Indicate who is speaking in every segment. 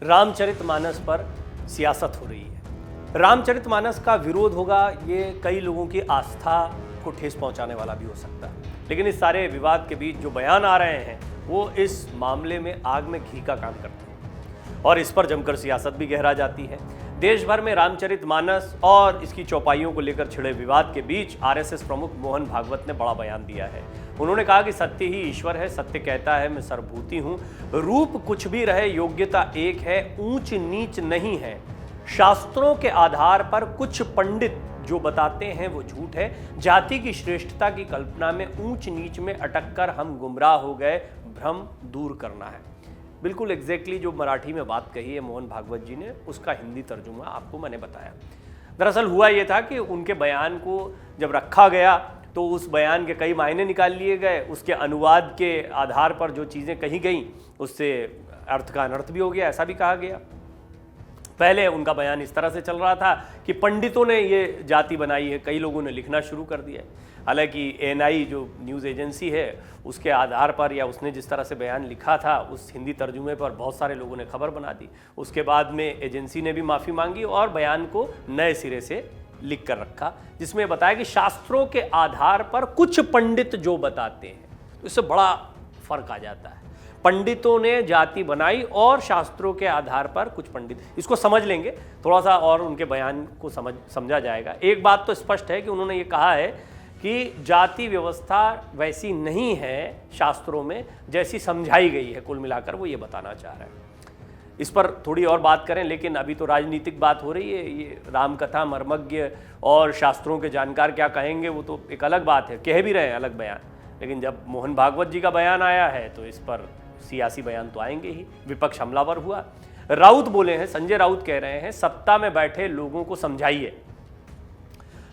Speaker 1: रामचरितमानस पर सियासत हो रही है। रामचरितमानस का विरोध होगा, ये कई लोगों की आस्था को ठेस पहुंचाने वाला भी हो सकता है। लेकिन इस सारे विवाद के बीच जो बयान आ रहे हैं वो इस मामले में आग में घी का काम करते हैं और इस पर जमकर सियासत भी गहरा जाती है। देश भर में रामचरितमानस और इसकी चौपाइयों को लेकर छिड़े विवाद के बीच आरएसएस प्रमुख मोहन भागवत ने बड़ा बयान दिया है। उन्होंने कहा कि सत्य ही ईश्वर है, सत्य कहता है मैं सर्वभूति हूं, रूप कुछ भी रहे योग्यता एक है, ऊंच नीच नहीं है। शास्त्रों के आधार पर कुछ पंडित जो बताते हैं वो झूठ है। जाति की श्रेष्ठता की कल्पना में ऊंच नीच में अटक कर हम गुमराह हो गए, भ्रम दूर करना है। बिल्कुल एग्जैक्टली जो मराठी में बात कही है मोहन भागवत जी ने, उसका हिंदी तर्जुमा आपको मैंने बताया। दरअसल हुआ ये था कि उनके बयान को जब रखा गया तो उस बयान के कई मायने निकाल लिए गए। उसके अनुवाद के आधार पर जो चीज़ें कही गई उससे अर्थ का अनर्थ भी हो गया, ऐसा भी कहा गया। पहले उनका बयान इस तरह से चल रहा था कि पंडितों ने ये जाति बनाई है, कई लोगों ने लिखना शुरू कर दिया है। हालांकि एएनआई जो न्यूज़ एजेंसी है उसके आधार पर या उसने जिस तरह से बयान लिखा था उस हिंदी तर्जुमे पर बहुत सारे लोगों ने खबर बना दी। उसके बाद में एजेंसी ने भी माफ़ी मांगी और बयान को नए सिरे से लिख कर रखा, जिसमें बताया कि शास्त्रों के आधार पर कुछ पंडित जो बताते हैं, तो इससे बड़ा फर्क आ जाता है। पंडितों ने जाति बनाई और शास्त्रों के आधार पर कुछ पंडित, इसको समझ लेंगे थोड़ा सा और उनके बयान को समझा जाएगा। एक बात तो स्पष्ट है कि उन्होंने ये कहा है कि जाति व्यवस्था वैसी नहीं है शास्त्रों में जैसी समझाई गई है। कुल मिलाकर वो ये बताना चाह रहे हैं। इस पर थोड़ी और बात करें, लेकिन अभी तो राजनीतिक बात हो रही है। ये रामकथा मर्मज्ञ और शास्त्रों के जानकार क्या कहेंगे वो तो एक अलग बात है, कह भी रहे हैं अलग बयान। लेकिन जब मोहन भागवत जी का बयान आया है तो इस पर सियासी बयान तो आएंगे ही। विपक्ष हमलावर हुआ। राउत बोले हैं, संजय राउत कह रहे हैं सत्ता में बैठे लोगों को समझाइए।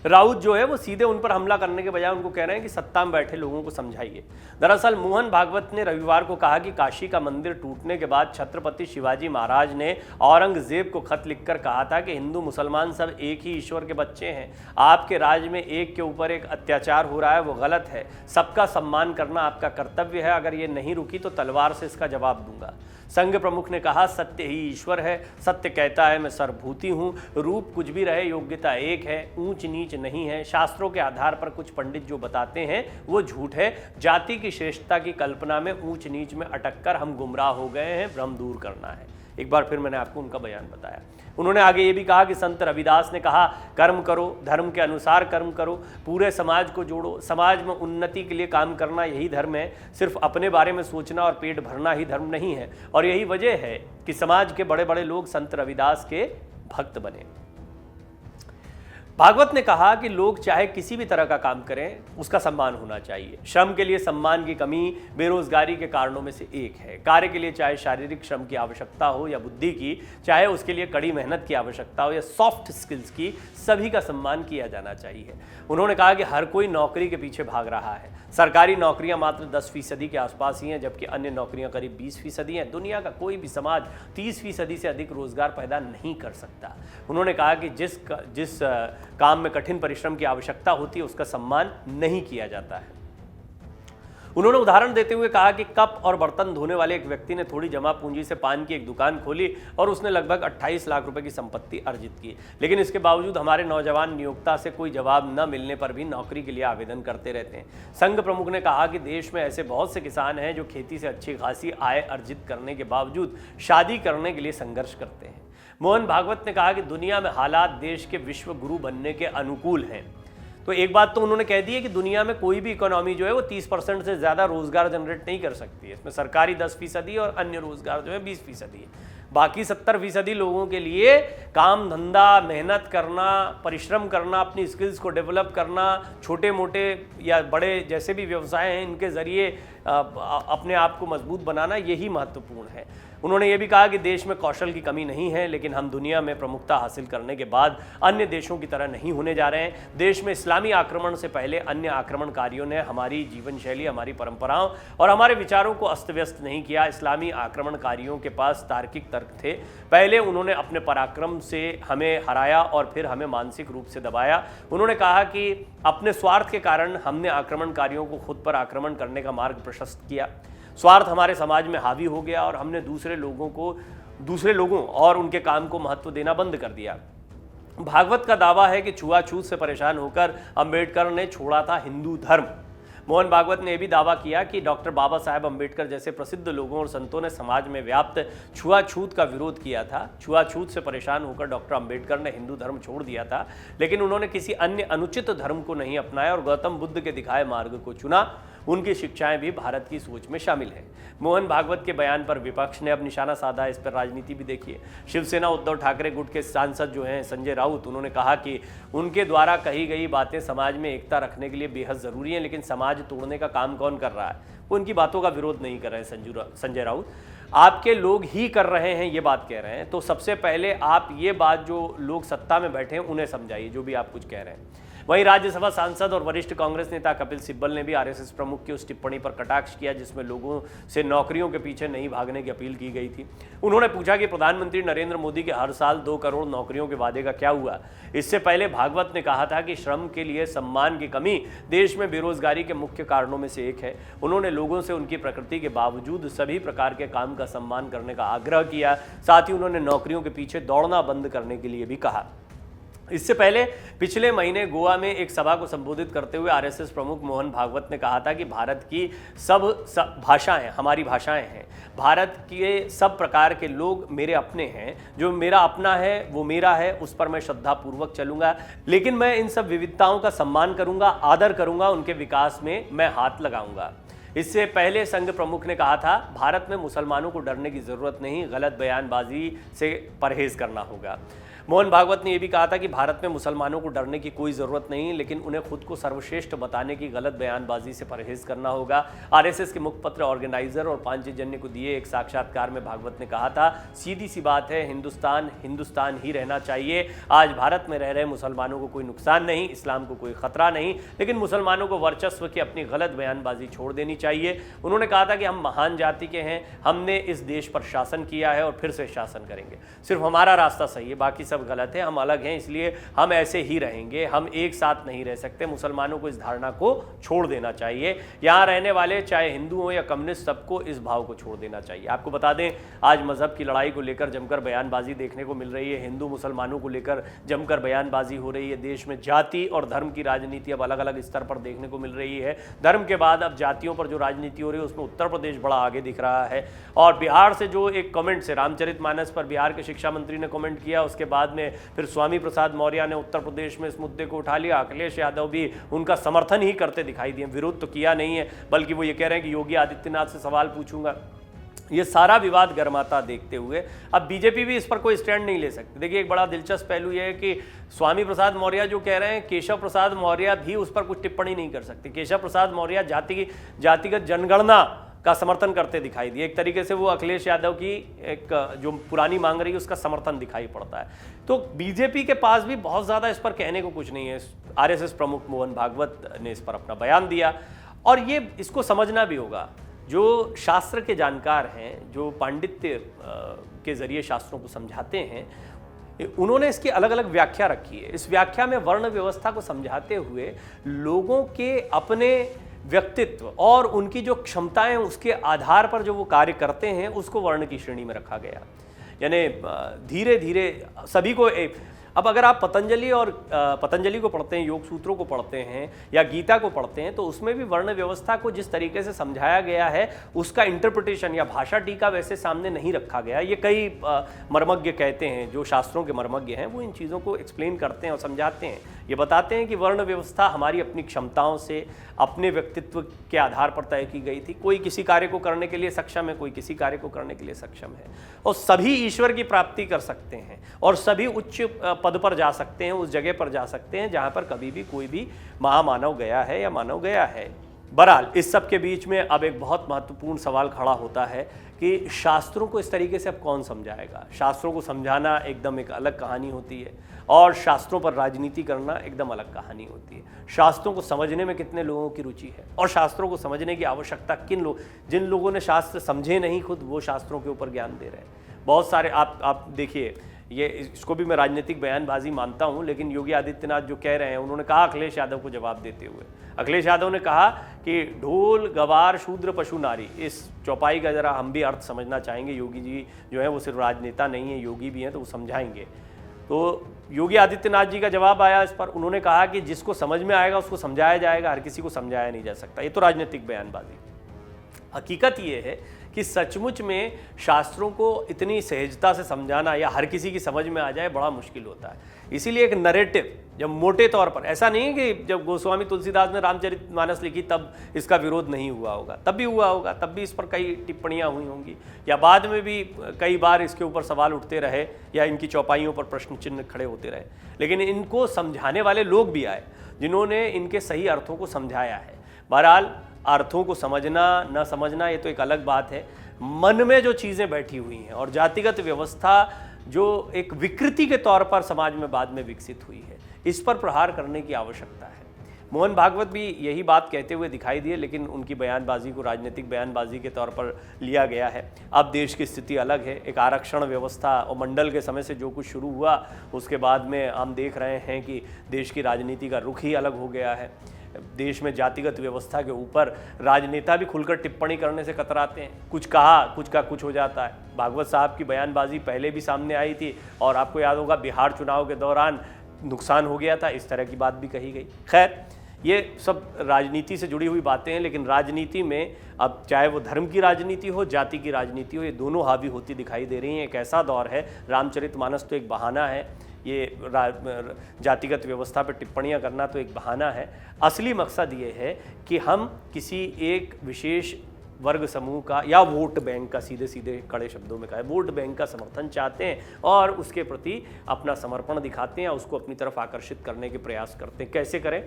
Speaker 1: राउत जो है वो सीधे उन पर हमला करने के बजाय उनको कह रहे हैं कि सत्ता में बैठे लोगों को समझाइए। दरअसल मोहन भागवत ने रविवार को कहा कि काशी का मंदिर टूटने के बाद छत्रपति शिवाजी महाराज ने औरंगजेब को खत लिखकर कहा था कि हिंदू मुसलमान सब एक ही ईश्वर के बच्चे हैं। आपके राज में एक के ऊपर एक अत्याचार हो रहा है, वो गलत है। सबका सम्मान करना आपका कर्तव्य है। अगर ये नहीं रुकी तो तलवार से इसका जवाब दूंगा। संघ प्रमुख ने कहा सत्य ही ईश्वर है, सत्य कहता है मैं सर्वभूति हूँ, रूप कुछ भी रहे योग्यता एक है, ऊंच नीच नहीं है। शास्त्रों के आधार पर कुछ पंडित जो बताते हैं वो झूठ है। जाति की श्रेष्ठता की कल्पना में ऊंच नीच में अटक कर हम गुमराह हो गए हैं, भ्रम दूर करना है। एक बार फिर मैंने आपको उनका बयान बताया। उन्होंने आगे ये भी कहा कि संत रविदास ने कहा कर्म करो, धर्म के अनुसार कर्म करो, पूरे समाज को जोड़ो, समाज में उन्नति के लिए काम करना यही धर्म है। सिर्फ अपने बारे में सोचना और पेट भरना ही धर्म नहीं है। और यही वजह है कि समाज के बड़े बड़े लोग संत रविदास के भक्त बने। भागवत ने कहा कि लोग चाहे किसी भी तरह का काम करें उसका सम्मान होना चाहिए। श्रम के लिए सम्मान की कमी बेरोजगारी के कारणों में से एक है। कार्य के लिए चाहे शारीरिक श्रम की आवश्यकता हो या बुद्धि की, चाहे उसके लिए कड़ी मेहनत की आवश्यकता हो या सॉफ्ट स्किल्स की, सभी का सम्मान किया जाना चाहिए। उन्होंने कहा कि हर कोई नौकरी के पीछे भाग रहा है। सरकारी नौकरियां मात्र 10% के आसपास ही हैं, जबकि अन्य नौकरियां करीब 20% हैं। दुनिया का कोई भी समाज 30% से अधिक रोजगार पैदा नहीं कर सकता। उन्होंने कहा कि जिस काम में कठिन परिश्रम की आवश्यकता होती है उसका सम्मान नहीं किया जाता है। उन्होंने उदाहरण देते हुए कहा कि कप और बर्तन धोने वाले एक व्यक्ति ने थोड़ी जमा पूंजी से पान की एक दुकान खोली और उसने लगभग 28 लाख रुपए की संपत्ति अर्जित की। लेकिन इसके बावजूद हमारे नौजवान नियोक्ता से कोई जवाब न मिलने पर भी नौकरी के लिए आवेदन करते रहते हैं। संघ प्रमुख ने कहा कि देश में ऐसे बहुत से किसान हैं जो खेती से अच्छी खासी आय अर्जित करने के बावजूद शादी करने के लिए संघर्ष करते हैं। मोहन भागवत ने कहा कि दुनिया में हालात देश के विश्व गुरु बनने के अनुकूल हैं। तो एक बात तो उन्होंने कह दी है कि दुनिया में कोई भी इकोनॉमी जो है वो 30% से ज़्यादा रोजगार जनरेट नहीं कर सकती है। इसमें सरकारी 10% और अन्य रोजगार जो है 20% है। बाकी 70% लोगों के लिए काम धंधा, मेहनत करना, परिश्रम करना, अपनी स्किल्स को डेवलप करना, छोटे मोटे या बड़े जैसे भी व्यवसाय हैं इनके ज़रिए अपने आप को मजबूत बनाना, यही महत्वपूर्ण है। उन्होंने ये भी कहा कि देश में कौशल की कमी नहीं है, लेकिन हम दुनिया में प्रमुखता हासिल करने के बाद अन्य देशों की तरह नहीं होने जा रहे हैं। देश में इस्लामी आक्रमण से पहले अन्य आक्रमणकारियों ने हमारी जीवन शैली, हमारी परंपराओं और हमारे विचारों को अस्त व्यस्त नहीं किया। इस्लामी आक्रमणकारियों के पास तार्किक तर्क थे। पहले उन्होंने अपने पराक्रम से हमें हराया और फिर हमें मानसिक रूप से दबाया। उन्होंने कहा कि अपने स्वार्थ के कारण हमने आक्रमणकारियों को खुद पर आक्रमण करने का मार्ग प्रशस्त किया। स्वार्थ हमारे समाज में हावी हो गया और हमने दूसरे लोगों को दूसरे लोगों और उनके काम को महत्व देना बंद कर दिया। भागवत का दावा है कि छुआछूत से परेशान होकर अंबेडकर ने छोड़ा था हिंदू धर्म। मोहन भागवत ने यह भी दावा किया कि डॉक्टर बाबा साहेब अंबेडकर जैसे प्रसिद्ध लोगों और संतों ने समाज में व्याप्त छुआछूत का विरोध किया था। छुआछूत से परेशान होकर डॉक्टर अंबेडकर ने हिंदू धर्म छोड़ दिया था, लेकिन उन्होंने किसी अन्य अनुचित धर्म को नहीं अपनाया और गौतम बुद्ध के दिखाए मार्ग को चुना। उनकी शिक्षाएं भी भारत की सोच में शामिल हैं। मोहन भागवत के बयान पर विपक्ष ने अब निशाना साधा। इस पर राजनीति भी देखिए। शिवसेना उद्धव ठाकरे गुट के सांसद जो हैं संजय राउत, उन्होंने कहा कि उनके द्वारा कही गई बातें समाज में एकता रखने के लिए बेहद ज़रूरी हैं, लेकिन समाज तोड़ने का काम कौन कर रहा है? वो उनकी बातों का विरोध नहीं कर रहे हैं। संजय राउत आपके लोग ही कर रहे हैं, ये बात कह रहे हैं। तो सबसे पहले आप ये बात जो लोग सत्ता में बैठे हैं उन्हें समझाइए, जो भी आप कुछ कह रहे हैं। वहीं राज्यसभा सांसद और वरिष्ठ कांग्रेस नेता कपिल सिब्बल ने भी आरएसएस प्रमुख की उस टिप्पणी पर कटाक्ष किया जिसमें लोगों से नौकरियों के पीछे नहीं भागने की अपील की गई थी। उन्होंने पूछा कि प्रधानमंत्री नरेंद्र मोदी के हर साल 2 करोड़ नौकरियों के वादे का क्या हुआ। इससे पहले भागवत ने कहा था कि श्रम के लिए सम्मान की कमी देश में बेरोजगारी के मुख्य कारणों में से एक है। उन्होंने लोगों से उनकी प्रकृति के बावजूद सभी प्रकार के काम का सम्मान करने का आग्रह किया। साथ ही उन्होंने नौकरियों के पीछे दौड़ना बंद करने के लिए भी कहा। इससे पहले पिछले महीने गोवा में एक सभा को संबोधित करते हुए आरएसएस प्रमुख मोहन भागवत ने कहा था कि भारत की सब भाषाएं हमारी भाषाएं हैं। भारत के सब प्रकार के लोग मेरे अपने हैं। जो मेरा अपना है वो मेरा है, उस पर मैं श्रद्धापूर्वक चलूंगा, लेकिन मैं इन सब विविधताओं का सम्मान करूंगा, आदर करूंगा, उनके विकास में मैं हाथ लगाऊंगा। इससे पहले संघ प्रमुख ने कहा था, भारत में मुसलमानों को डरने की जरूरत नहीं, गलत बयानबाजी से परहेज करना होगा। मोहन भागवत ने यह भी कहा था कि भारत में मुसलमानों को डरने की कोई ज़रूरत नहीं, लेकिन उन्हें खुद को सर्वश्रेष्ठ बताने की गलत बयानबाजी से परहेज करना होगा। आरएसएस के मुखपत्र ऑर्गेनाइजर और पांचजन्य को दिए एक साक्षात्कार में भागवत ने कहा था, सीधी सी बात है, हिंदुस्तान हिंदुस्तान ही रहना चाहिए। आज भारत में रह रहे मुसलमानों को कोई नुकसान नहीं, इस्लाम को कोई खतरा नहीं, लेकिन मुसलमानों को वर्चस्व की अपनी गलत बयानबाजी छोड़ देनी चाहिए। उन्होंने कहा था कि हम महान जाति के हैं, हमने इस देश पर शासन किया है और फिर से शासन करेंगे। सिर्फ हमारा रास्ता सही है, बाकी सब गलत है। हम अलग हैं, इसलिए हम ऐसे ही रहेंगे, हम एक साथ नहीं रह सकते। मुसलमानों को इस धारणा को छोड़ देना चाहिए। यहाँ रहने वाले चाहे हिंदू हो या कम्युनिस्ट, सबको इस भाव को छोड़ देना चाहिए। आपको बता दें, आज मजहब की लड़ाई को लेकर जमकर बयानबाजी देखने को मिल रही है। हिंदू मुसलमानों को लेकर जमकर बयानबाजी हो रही है। देश में जाति और धर्म की राजनीति अब अलग अलग स्तर पर देखने को मिल रही है। धर्म के बाद अब जातियों पर जो राजनीति हो रही है उसमें उत्तर प्रदेश बड़ा आगे दिख रहा है। और बिहार से जो एक कमेंट से रामचरितमानस पर बिहार के शिक्षा मंत्री ने कमेंट किया, उसके बाद में फिर स्वामी प्रसाद मौर्य ने उत्तर प्रदेश में इस मुद्दे को उठा लिया। अखिलेश यादव भी उनका समर्थन ही करते दिखाई दिए, विरोध तो किया नहीं है, बल्कि वो ये कह रहे हैं कि योगी आदित्यनाथ से सवाल पूछूंगा। ये सारा विवाद गर्माता देखते हुए अब बीजेपी भी इस पर कोई स्टैंड नहीं ले सकती। देखिए, एक बड़ा दिलचस्प पहलू ये है कि स्वामी प्रसाद मौर्य जो कह रहे हैं, केशव प्रसाद मौर्य भी उस पर कुछ टिप्पणी नहीं कर सकते। केशव प्रसाद मौर्य जातिगत जनगणना का समर्थन करते दिखाई दिए। एक तरीके से वो अखिलेश यादव की एक जो पुरानी मांग रही है उसका समर्थन दिखाई पड़ता है। तो बीजेपी के पास भी बहुत ज़्यादा इस पर कहने को कुछ नहीं है। आरएसएस प्रमुख मोहन भागवत ने इस पर अपना बयान दिया और ये इसको समझना भी होगा। जो शास्त्र के जानकार हैं, जो पांडित्य के जरिए शास्त्रों को समझाते हैं, उन्होंने इसकी अलग अलग व्याख्या रखी है। इस व्याख्या में वर्ण व्यवस्था को समझाते हुए लोगों के अपने व्यक्तित्व और उनकी जो क्षमताएं, उसके आधार पर जो वो कार्य करते हैं, उसको वर्ण की श्रेणी में रखा गया। यानी धीरे धीरे सभी को अब अगर आप पतंजलि को पढ़ते हैं, योग सूत्रों को पढ़ते हैं या गीता को पढ़ते हैं, तो उसमें भी वर्ण व्यवस्था को जिस तरीके से समझाया गया है उसका इंटरप्रिटेशन या भाषा टीका वैसे सामने नहीं रखा गया। ये कई मर्मज्ञ कहते हैं, जो शास्त्रों के मर्मज्ञ हैं, वो इन चीज़ों को एक्सप्लेन करते हैं और समझाते हैं। ये बताते हैं कि वर्ण व्यवस्था हमारी अपनी क्षमताओं से, अपने व्यक्तित्व के आधार पर तय की गई थी। कोई किसी कार्य को करने के लिए सक्षम है, कोई किसी कार्य को करने के लिए सक्षम है, और सभी ईश्वर की प्राप्ति कर सकते हैं और सभी उच्च पद पर जा सकते हैं, उस जगह पर जा सकते हैं जहां पर कभी भी कोई भी महामानव गया है या मानव गया है। बहरहाल, इस सब के बीच में अब एक बहुत महत्वपूर्ण सवाल खड़ा होता है कि शास्त्रों को इस तरीके से अब कौन समझाएगा। शास्त्रों को समझाना एकदम एक अलग कहानी होती है और शास्त्रों पर राजनीति करना एकदम अलग कहानी होती है। शास्त्रों को समझने में कितने लोगों की रुचि है और शास्त्रों को समझने की आवश्यकता जिन लोगों ने शास्त्र समझे नहीं खुद, वो शास्त्रों के ऊपर ज्ञान दे रहे हैं। बहुत सारे आप देखिए, ये इसको भी मैं राजनीतिक बयानबाजी मानता हूं, लेकिन योगी आदित्यनाथ जो कह रहे हैं, उन्होंने कहा अखिलेश यादव को जवाब देते हुए, अखिलेश यादव ने कहा कि ढोल गवार शूद्र पशु नारी, इस चौपाई का जरा हम भी अर्थ समझना चाहेंगे। योगी जी जो है वो सिर्फ राजनेता नहीं है, योगी भी हैं, तो वो समझाएंगे। तो योगी आदित्यनाथ जी का जवाब आया इस पर, उन्होंने कहा कि जिसको समझ में आएगा उसको समझाया जाएगा, हर किसी को समझाया नहीं जा सकता। ये तो राजनीतिक बयानबाजी। हकीकत ये है कि सचमुच में शास्त्रों को इतनी सहजता से समझाना या हर किसी की समझ में आ जाए बड़ा मुश्किल होता है। इसीलिए एक नरेटिव, जब मोटे तौर पर, ऐसा नहीं है कि जब गोस्वामी तुलसीदास ने रामचरितमानस लिखी तब इसका विरोध नहीं हुआ होगा, तब भी हुआ होगा, तब भी इस पर कई टिप्पणियां हुई होंगी, या बाद में भी कई बार इसके ऊपर सवाल उठते रहे या इनकी चौपाइयों पर प्रश्न चिन्ह खड़े होते रहे। लेकिन इनको समझाने वाले लोग भी आए जिन्होंने इनके सही अर्थों को समझाया है। बहरहाल अर्थों को समझना न समझना ये तो एक अलग बात है। मन में जो चीज़ें बैठी हुई हैं और जातिगत व्यवस्था जो एक विकृति के तौर पर समाज में बाद में विकसित हुई है, इस पर प्रहार करने की आवश्यकता है। मोहन भागवत भी यही बात कहते हुए दिखाई दिए, लेकिन उनकी बयानबाजी को राजनीतिक बयानबाजी के तौर पर लिया गया है। अब देश की स्थिति अलग है। एक आरक्षण व्यवस्था और मंडल के समय से जो कुछ शुरू हुआ, उसके बाद में हम देख रहे हैं कि देश की राजनीति का रुख ही अलग हो गया है। देश में जातिगत व्यवस्था के ऊपर राजनेता भी खुलकर टिप्पणी करने से कतराते हैं। कुछ कहा, कुछ का कुछ हो जाता है। भागवत साहब की बयानबाजी पहले भी सामने आई थी, और आपको याद होगा बिहार चुनाव के दौरान नुकसान हो गया था, इस तरह की बात भी कही गई। खैर, ये सब राजनीति से जुड़ी हुई बातें हैं, लेकिन राजनीति में अब चाहे वो धर्म की राजनीति हो, जाति की राजनीति हो, ये दोनों हावी होती दिखाई दे रही हैं। एक ऐसा दौर है, रामचरितमानस तो एक बहाना है, ये जातिगत व्यवस्था पर टिप्पणियां करना तो एक बहाना है। असली मकसद ये है कि हम किसी एक विशेष वर्ग समूह का या वोट बैंक का, सीधे सीधे कड़े शब्दों में कहा, वोट बैंक का समर्थन चाहते हैं और उसके प्रति अपना समर्पण दिखाते हैं, उसको अपनी तरफ आकर्षित करने के प्रयास करते हैं। कैसे करें?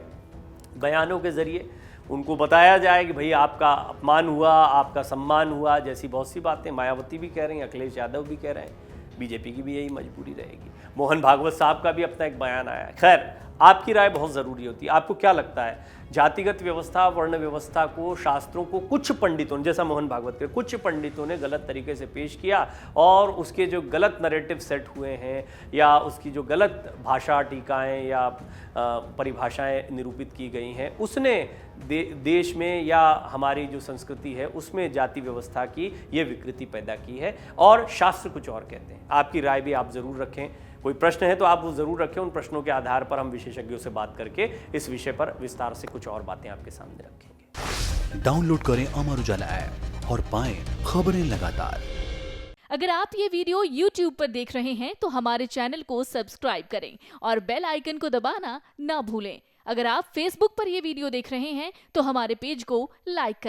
Speaker 1: बयानों के जरिए उनको बताया जाए कि भाई आपका अपमान हुआ, आपका सम्मान हुआ, जैसी बहुत सी बातें मायावती भी कह रही हैं, अखिलेश यादव भी कह रहे हैं, बीजेपी की भी यही मजबूरी रहेगी। मोहन भागवत साहब का भी अपना एक बयान आया है। खैर, आपकी राय बहुत ज़रूरी होती है। आपको क्या लगता है, जातिगत व्यवस्था, वर्ण व्यवस्था को शास्त्रों को कुछ पंडितों ने, जैसा मोहन भागवत के कुछ पंडितों ने गलत तरीके से पेश किया, और उसके जो गलत नैरेटिव सेट हुए हैं या उसकी जो गलत भाषा टीकाएं या परिभाषाएं निरूपित की गई हैं, उसने देश में या हमारी जो संस्कृति है उसमें जाति व्यवस्था की ये विकृति पैदा की है, और शास्त्र कुछ और कहते हैं। आपकी राय भी आप ज़रूर रखें। कोई प्रश्न है तो आप वो ज़रूर रखें। उन प्रश्नों के आधार पर हम विशेषज्ञों से बात करके इस विषय पर विस्तार से कुछ और बातें आपके सामने रखेंगे।
Speaker 2: डाउनलोड करें अमर उजाला ऐप और पाएं खबरें लगातार।
Speaker 3: अगर आप ये वीडियो YouTube पर देख रहे हैं तो हमारे चैनल को सब्सक्राइब करें और बेल आइकन को दबाना ना भूलें। अगर आप Facebook पर ये वीडियो देख रहे हैं तो हमारे पेज को लाइक करें।